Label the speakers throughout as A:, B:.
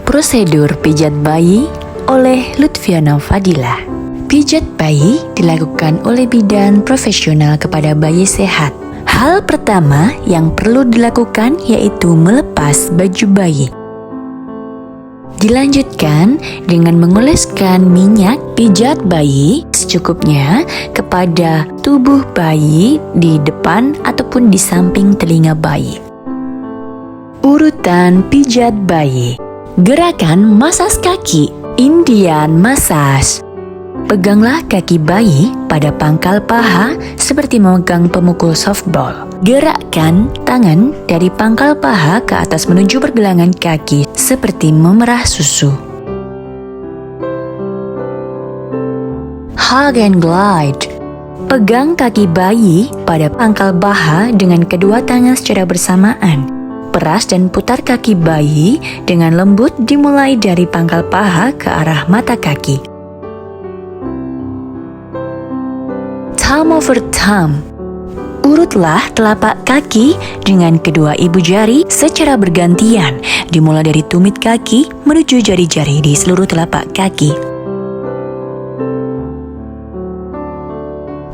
A: Prosedur pijat bayi oleh Lutfiana Fadila. Pijat bayi dilakukan oleh bidan profesional kepada bayi sehat. Hal pertama yang perlu dilakukan yaitu melepas baju bayi. Dilanjutkan dengan mengoleskan minyak pijat bayi secukupnya kepada tubuh bayi di depan ataupun di samping telinga bayi. Urutan pijat bayi. Gerakan masas kaki, Indian massage. Peganglah kaki bayi pada pangkal paha seperti memegang pemukul softball. Gerakkan tangan dari pangkal paha ke atas menuju pergelangan kaki seperti memerah susu. Hug and glide. Pegang kaki bayi pada pangkal paha dengan kedua tangan secara bersamaan. Peras dan putar kaki bayi dengan lembut dimulai dari pangkal paha ke arah mata kaki. Thumb over thumb. Urutlah telapak kaki dengan kedua ibu jari secara bergantian, dimulai dari tumit kaki menuju jari-jari di seluruh telapak kaki.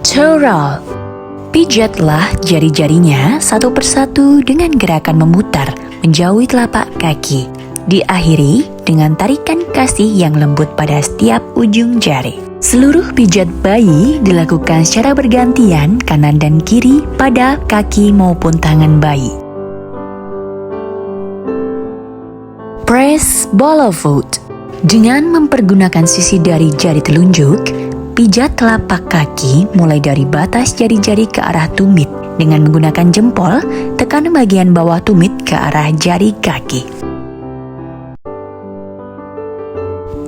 A: Toe roll. Pijatlah jari-jarinya satu persatu dengan gerakan memutar menjauhi telapak kaki. Diakhiri dengan tarikan kasih yang lembut pada setiap ujung jari. Seluruh pijat bayi dilakukan secara bergantian kanan dan kiri pada kaki maupun tangan bayi. Press ball of foot. Dengan mempergunakan sisi dari jari telunjuk, pijat telapak kaki mulai dari batas jari-jari ke arah tumit. Dengan menggunakan jempol, tekan bagian bawah tumit ke arah jari kaki.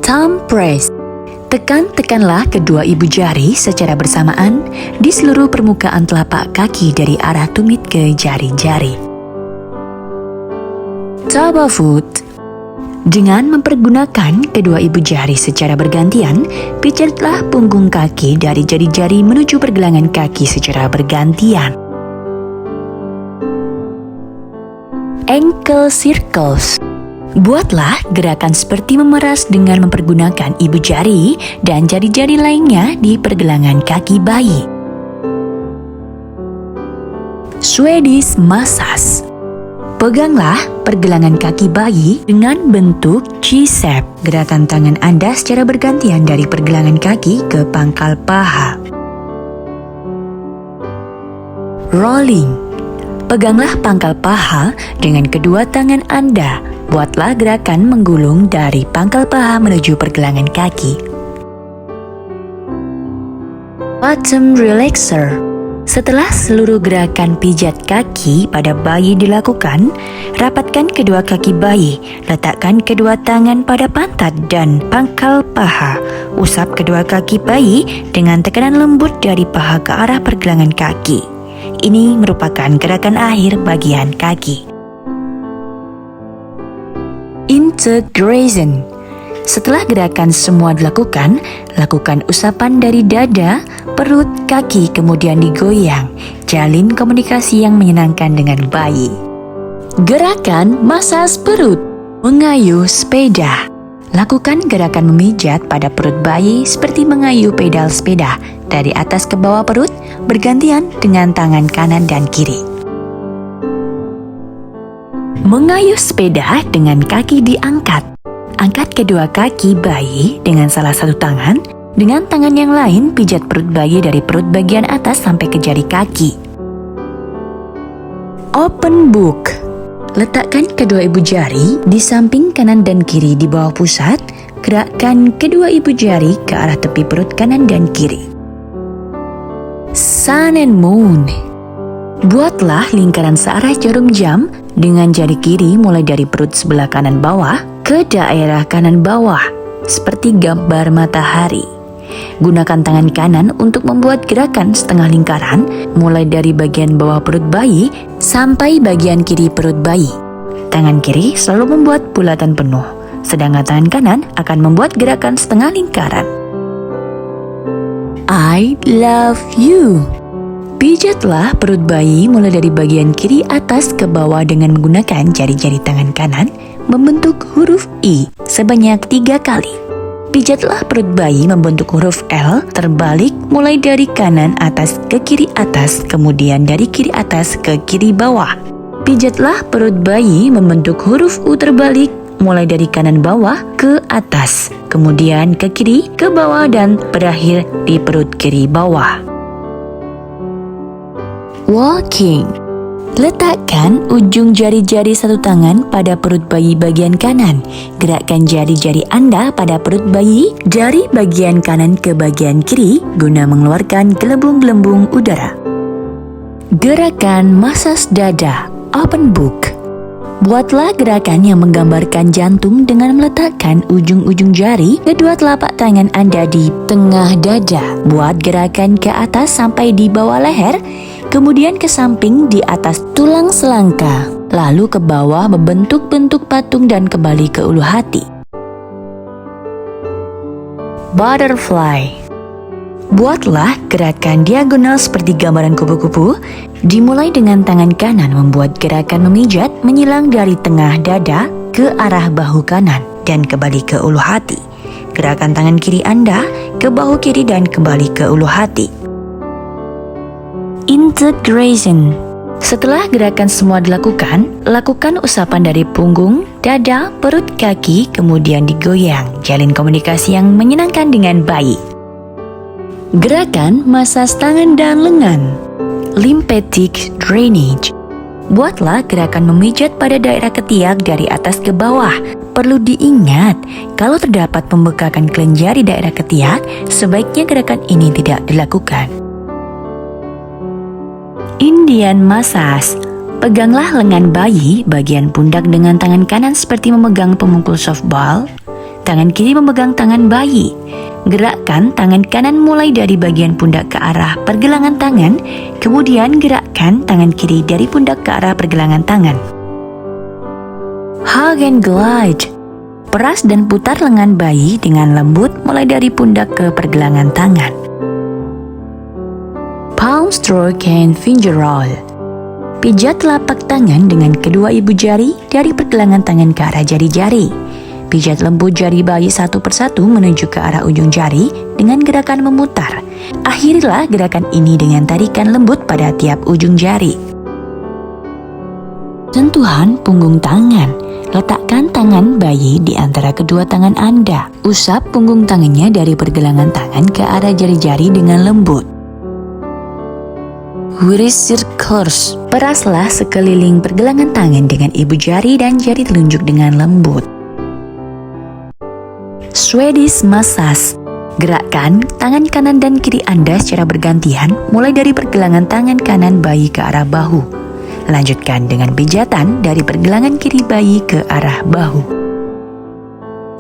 A: Thumb press. Tekanlah kedua ibu jari secara bersamaan di seluruh permukaan telapak kaki dari arah tumit ke jari-jari. Top of foot. Dengan mempergunakan kedua ibu jari secara bergantian, pijatlah punggung kaki dari jari-jari menuju pergelangan kaki secara bergantian. Ankle circles. Buatlah gerakan seperti memeras dengan mempergunakan ibu jari dan jari-jari lainnya di pergelangan kaki bayi. Swedish massage. Peganglah pergelangan kaki bayi dengan bentuk C-shape. Gerakan tangan Anda secara bergantian dari pergelangan kaki ke pangkal paha. Rolling. Peganglah pangkal paha dengan kedua tangan Anda. Buatlah gerakan menggulung dari pangkal paha menuju pergelangan kaki. Bottom relaxer. Setelah seluruh gerakan pijat kaki pada bayi dilakukan, rapatkan kedua kaki bayi, letakkan kedua tangan pada pantat dan pangkal paha. Usap kedua kaki bayi dengan tekanan lembut dari paha ke arah pergelangan kaki. Ini merupakan gerakan akhir bagian kaki. Integration. Setelah gerakan semua dilakukan, lakukan usapan dari dada, perut, kaki kemudian digoyang. Jalin komunikasi yang menyenangkan dengan bayi. Gerakan masas perut. Mengayuh sepeda. Lakukan gerakan memijat pada perut bayi seperti mengayuh pedal sepeda dari atas ke bawah perut bergantian dengan tangan kanan dan kiri. Mengayuh sepeda dengan kaki diangkat. Angkat kedua kaki bayi dengan salah satu tangan, dengan tangan yang lain pijat perut bayi dari perut bagian atas sampai ke jari kaki. Open book. Letakkan kedua ibu jari di samping kanan dan kiri di bawah pusat. Gerakkan kedua ibu jari ke arah tepi perut kanan dan kiri. Sun and moon. Buatlah lingkaran searah jarum jam dengan jari kiri mulai dari perut sebelah kanan bawah ke daerah kanan bawah, seperti gambar matahari. Gunakan tangan kanan untuk membuat gerakan setengah lingkaran mulai dari bagian bawah perut bayi sampai bagian kiri perut bayi. Tangan kiri selalu membuat bulatan penuh, sedangkan tangan kanan akan membuat gerakan setengah lingkaran. I love you. Pijatlah perut bayi mulai dari bagian kiri atas ke bawah dengan menggunakan jari-jari tangan kanan membentuk huruf I sebanyak 3 kali. Pijatlah perut bayi membentuk huruf L terbalik mulai dari kanan atas ke kiri atas, kemudian dari kiri atas ke kiri bawah. Pijatlah perut bayi membentuk huruf U terbalik mulai dari kanan bawah ke atas, kemudian ke kiri, ke bawah, dan berakhir di perut kiri bawah. Walking. Letakkan ujung jari-jari satu tangan pada perut bayi bagian kanan. Gerakkan jari-jari Anda pada perut bayi dari bagian kanan ke bagian kiri guna mengeluarkan gelembung-gelembung udara. Gerakan masas dada, open book. Buatlah gerakan yang menggambarkan jantung dengan meletakkan ujung-ujung jari kedua telapak tangan Anda di tengah dada. Buat gerakan ke atas sampai di bawah leher, kemudian ke samping di atas tulang selangka, lalu ke bawah membentuk bentuk patung dan kembali ke ulu hati. Butterfly. Buatlah gerakan diagonal seperti gambaran kupu-kupu, dimulai dengan tangan kanan membuat gerakan memijat menyilang dari tengah dada ke arah bahu kanan dan kembali ke ulu hati. Gerakan tangan kiri Anda ke bahu kiri dan kembali ke ulu hati. Integration. Setelah gerakan semua dilakukan, lakukan usapan dari punggung, dada, perut, kaki, kemudian digoyang. Jalin komunikasi yang menyenangkan dengan bayi. Gerakan masas tangan dan lengan. Lymphatic drainage. Buatlah gerakan memijat pada daerah ketiak dari atas ke bawah. Perlu diingat, kalau terdapat pembekakan kelenjar di daerah ketiak, sebaiknya gerakan ini tidak dilakukan. Indian massage. Peganglah lengan bayi bagian pundak dengan tangan kanan seperti memegang pemukul softball. Tangan kiri memegang tangan bayi. Gerakkan tangan kanan mulai dari bagian pundak ke arah pergelangan tangan, kemudian gerakkan tangan kiri dari pundak ke arah pergelangan tangan. Hug and glide. Peras dan putar lengan bayi dengan lembut mulai dari pundak ke pergelangan tangan. Palm stroke and finger roll. Pijat telapak tangan dengan kedua ibu jari dari pergelangan tangan ke arah jari-jari. Pijat lembut jari bayi satu persatu menuju ke arah ujung jari dengan gerakan memutar. Akhirilah gerakan ini dengan tarikan lembut pada tiap ujung jari. Sentuhan punggung tangan. Letakkan tangan bayi di antara kedua tangan Anda. Usap punggung tangannya dari pergelangan tangan ke arah jari-jari dengan lembut. Wrist circles. Peraslah sekeliling pergelangan tangan dengan ibu jari dan jari telunjuk dengan lembut. Swedish massage. Gerakkan tangan kanan dan kiri Anda secara bergantian mulai dari pergelangan tangan kanan bayi ke arah bahu. Lanjutkan dengan pijatan dari pergelangan kiri bayi ke arah bahu.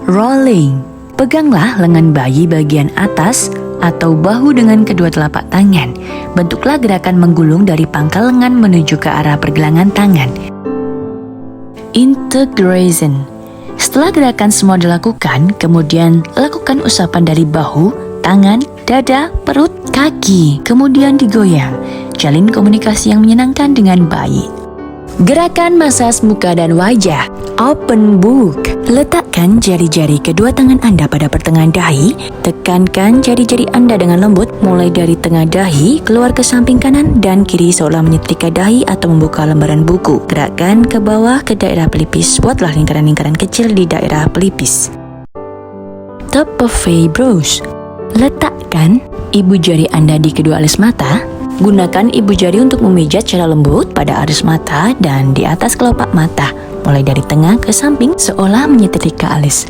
A: Rolling. Peganglah lengan bayi bagian atas atau bahu dengan kedua telapak tangan. Bentuklah gerakan menggulung dari pangkal lengan menuju ke arah pergelangan tangan. Integration. Setelah gerakan semua dilakukan, kemudian lakukan usapan dari bahu, tangan, dada, perut, kaki, kemudian digoyang. Jalin komunikasi yang menyenangkan dengan bayi. Gerakan masas muka dan wajah, open book. Letakkan jari-jari kedua tangan Anda pada pertengahan dahi. Tekankan jari-jari Anda dengan lembut mulai dari tengah dahi keluar ke samping kanan dan kiri seolah menyetrika dahi atau membuka lembaran buku. Gerakkan ke bawah ke daerah pelipis. Buatlah lingkaran-lingkaran kecil di daerah pelipis. Top of eyebrows. Letakkan ibu jari Anda di kedua alis mata. Gunakan ibu jari untuk memijat secara lembut pada alis mata dan di atas kelopak mata, mulai dari tengah ke samping seolah menyetrika alis.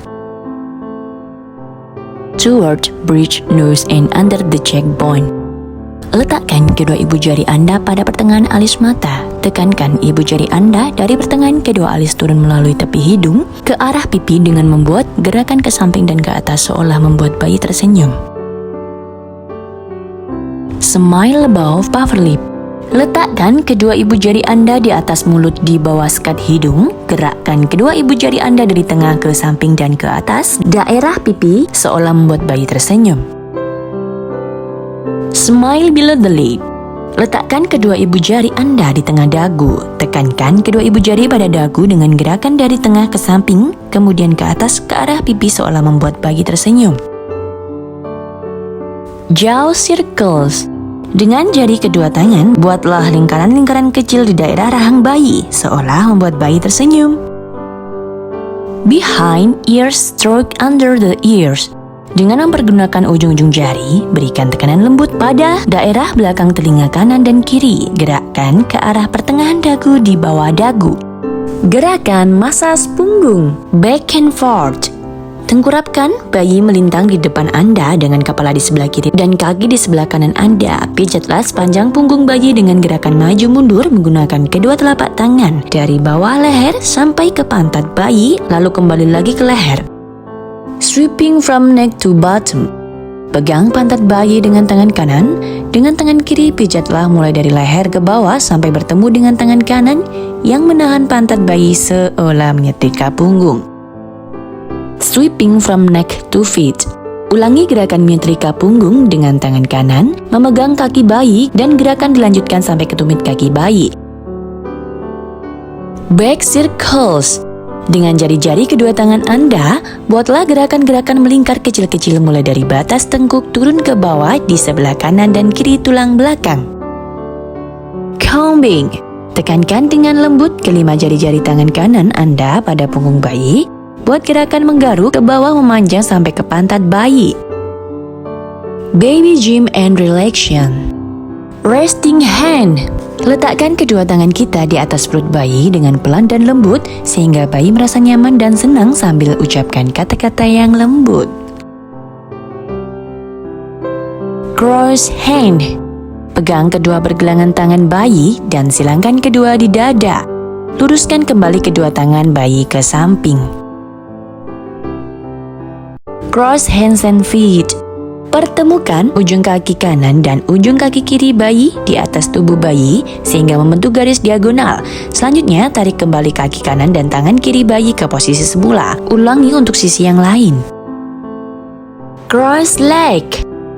A: Toward bridge nose and under the cheekbone. Letakkan kedua ibu jari Anda pada pertengahan alis mata. Tekankan ibu jari Anda dari pertengahan kedua alis turun melalui tepi hidung ke arah pipi dengan membuat gerakan ke samping dan ke atas seolah membuat bayi tersenyum. Smile above upper lip. Letakkan kedua ibu jari Anda di atas mulut di bawah sekat hidung. Gerakkan kedua ibu jari Anda dari tengah ke samping dan ke atas daerah pipi seolah membuat bayi tersenyum. Smile below the lid. Letakkan kedua ibu jari Anda di tengah dagu. Tekankan kedua ibu jari pada dagu dengan gerakan dari tengah ke samping, kemudian ke atas ke arah pipi seolah membuat bayi tersenyum. Jaw circles. Dengan jari kedua tangan, buatlah lingkaran-lingkaran kecil di daerah rahang bayi, seolah membuat bayi tersenyum. Behind ears, stroke under the ears. Dengan mempergunakan ujung-ujung jari, berikan tekanan lembut pada daerah belakang telinga kanan dan kiri. Gerakkan ke arah pertengahan dagu di bawah dagu. Gerakan masas punggung, back and forth. Tengkurapkan bayi melintang di depan Anda dengan kepala di sebelah kiri dan kaki di sebelah kanan Anda. Pijatlah sepanjang punggung bayi dengan gerakan maju mundur menggunakan kedua telapak tangan dari bawah leher sampai ke pantat bayi, lalu kembali lagi ke leher. Sweeping from neck to bottom. Pegang pantat bayi dengan tangan kanan, dengan tangan kiri pijatlah mulai dari leher ke bawah sampai bertemu dengan tangan kanan yang menahan pantat bayi seolah menyetrika punggung. Sweeping from neck to feet. Ulangi gerakan menyetrika punggung dengan tangan kanan, memegang kaki bayi dan gerakan dilanjutkan sampai ke tumit kaki bayi. Back circles. Dengan jari-jari kedua tangan Anda, buatlah gerakan-gerakan melingkar kecil-kecil mulai dari batas tengkuk turun ke bawah di sebelah kanan dan kiri tulang belakang. Combing. Tekankan dengan lembut kelima jari-jari tangan kanan Anda pada punggung bayi. Buat gerakan menggaruk ke bawah memanjang sampai ke pantat bayi. Baby gym and relaxation. Resting hand. Letakkan kedua tangan kita di atas perut bayi dengan pelan dan lembut sehingga bayi merasa nyaman dan senang sambil ucapkan kata-kata yang lembut. Cross hand. Pegang kedua pergelangan tangan bayi dan silangkan kedua di dada. Luruskan kembali kedua tangan bayi ke samping. Cross hands and feet. Pertemukan ujung kaki kanan dan ujung kaki kiri bayi di atas tubuh bayi sehingga membentuk garis diagonal. Selanjutnya, tarik kembali kaki kanan dan tangan kiri bayi ke posisi semula. Ulangi untuk sisi yang lain. Cross leg.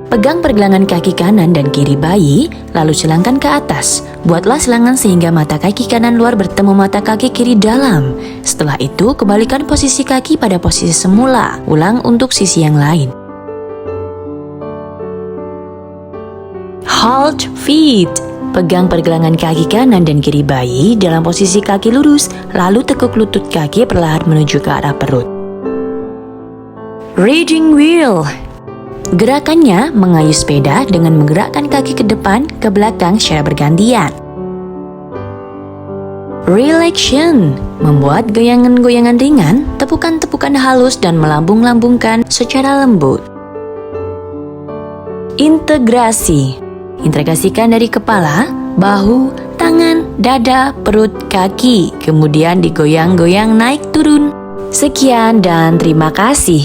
A: Pegang pergelangan kaki kanan dan kiri bayi, lalu silangkan ke atas. Buatlah silangan sehingga mata kaki kanan luar bertemu mata kaki kiri dalam. Setelah itu, kembalikan posisi kaki pada posisi semula. Ulang untuk sisi yang lain. Halt feet. Pegang pergelangan kaki kanan dan kiri bayi dalam posisi kaki lurus, lalu tekuk lutut kaki perlahan menuju ke arah perut. Riding wheel. Gerakannya mengayuh sepeda dengan menggerakkan kaki ke depan, ke belakang secara bergantian. Relaxation. Membuat goyangan-goyangan ringan, tepukan-tepukan halus dan melambung-lambungkan secara lembut. Integrasi. Integrasikan dari kepala, bahu, tangan, dada, perut, kaki, kemudian digoyang-goyang naik turun. Sekian dan terima kasih.